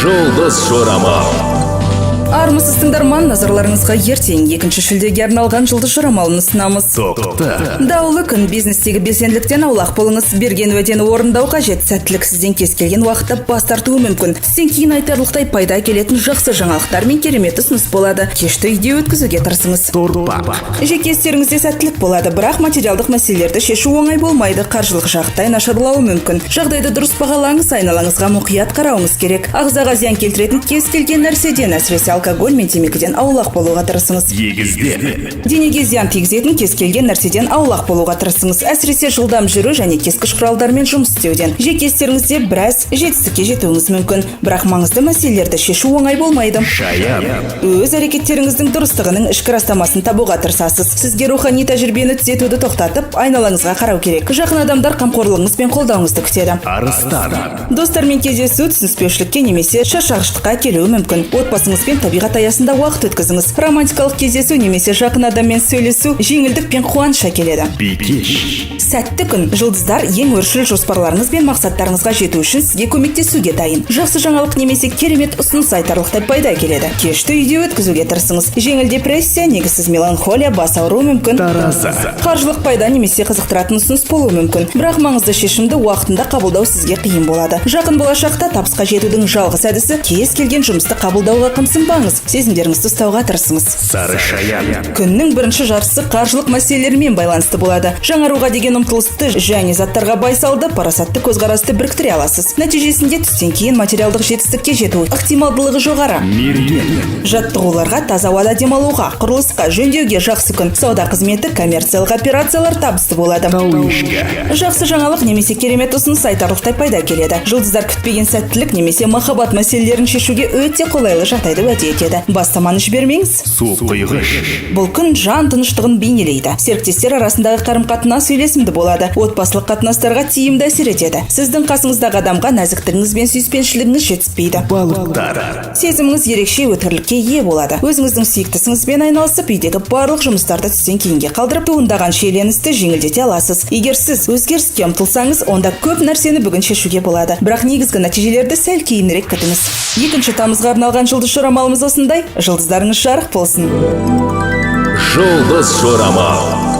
Жұлдыз жорамал. Армысыз тыңдарман, назарларыңызға ертең 2 шілдеге арналған жұлдыз жорамалын ұсынамыз. Тоқты. Даулы күн, бизнестегі белсенділіктен аулақ болыңыз. Берген уәдені орындау қажет. Сәттілік сізден кез келген уақытта бас тартуы мүмкін. Сізден кейін айтарлықтай пайда келетін жақсы жаңалықтар мен керемет ұсыныс болады. Кешті үйде өткізуге тырысыңыз. Торпақ. Жеке істеріңізде сәттілік болады, бірақ материалдық мәселелерді шешу оңай болмайды. Қаржылық жағдай нашарлауы мүмкін. Жағдайды дұрыс бағалаңыз, айналаңызға мұқият қарауыңыз керек. Ағзаға зиян келтіретін кез келген нәрседен, әсіресе алкоголь мен темекіден аулақ болуға тырысыңыз. Егіздер. Денеге зиян тигізетін кез келген нәрседен аулақ болуға тырысыңыз. Әсіресе жылдам жүру және кескіш құралдармен жұмыс істеуден. Жеке істеріңізде біраз жетістікке жетуіңіз мүмкін, бірақ маңызды мәселелерді шешу оңай болмайды. Шаян. Өз әрекеттеріңіздің дұрыстығының ішкі растамасын табуға тырысасыз. Сізге рухани тәжірибені түзетуді тоқтатып, айналаңызға қарау керек. Жақын адамдар қамқорлығыңыз бен қолдауыңызды күтеді. Арыстан. Достармен кездесу түсініспеушілікке немесе шаршағыштыққа келуі мүмкін. Отбасыңызбен табиғат аясында уақыт өткізіңіз. Романтикалық кездесу немесе жақын адаммен сөйлесу жеңілдік пен қуаныш әкеледі. Бикеш. Сәтті күн. Жұлдыздар ең өршіл жоспарларыңыз бен мақсаттарыңызға жету үшін сізге көмектесуге дайын. Жақсы жаңалық немесе керемет ұсыныс айтарлықтай пайда әкеледі. Кешті үйде өткізуге тырысыңыз. Жеңіл депрессия, негізсіз меланхолия, бас ауруы мүмкін. Таразы. Қаржылық пайда немесе қызықтыратын ұсыныс болуы мүмкін. Бірақ маңызды шешімді уақытында қабылдау сізге қиын болады. Жақын болашақта табысқа жетудің жалғыз әдісі кез келген жұмысты қабылдауға қымсынбаңыз. Сезімдеріңізді ұстауға тырысыңыз. Сары шаян. Күннің бірінші жартысы қаржылық мәселелермен байланысты болады. Жаңаруға деген ұмтылысты және заттарға байсалды, парасатты көзқарасты біріктіре аласыз. Нәтижесінде түстен кейін материалдық жетістікке жету ықтималдылығы жоғары. Мерген. Жаттығуларға, таза ауада демалуға, құрылысқа, жөндеуге жақсы күн. Сауда қызметі, коммерциялық операциялар табысты болады. Тауышқа. Жақсы жаңалық немесе керемет ұсыныс айтарлықтай пайда келеді. Жұлдыздар күтпеген сәттілік немесе махаббат мәселелерін шешуге өте қолайлы жағдайды уәде етеді. Бастаманы жібермеңіз. Су құйғыш. Бұл күн жан тыныштығын бейнелейді. Серіктестер арасындағы қарым-қатынас үйлесімді болады. Отбасылық қатынастарға тиімді әсер етеді. Сіздің қасыңыздағы адамға нәзіктігіңіз бен сүйіспеншілігіңіз жетіспейді. Балықтар. Сезіміңіз ерекше өтірлікке ие болады. Өзіңіздің сүйіктісіңізбен айналысып, үйдегі барлық жұмыстарды түстен кейінге қалдырып, туындаған шиеленісті жеңілдете аласыз. Егер сіз өзгеріске ұмтылсаңыз, онда көп нәрсені бүгін шешуге болады. Бірақ негізгі нәтижелерді сәл кейінірек күтіңіз. 2 тамызға арналған жұлдыз жорамалымыз осындай. Жұлдыздарыңыз жарық болсын. Жұлдыз жорамал.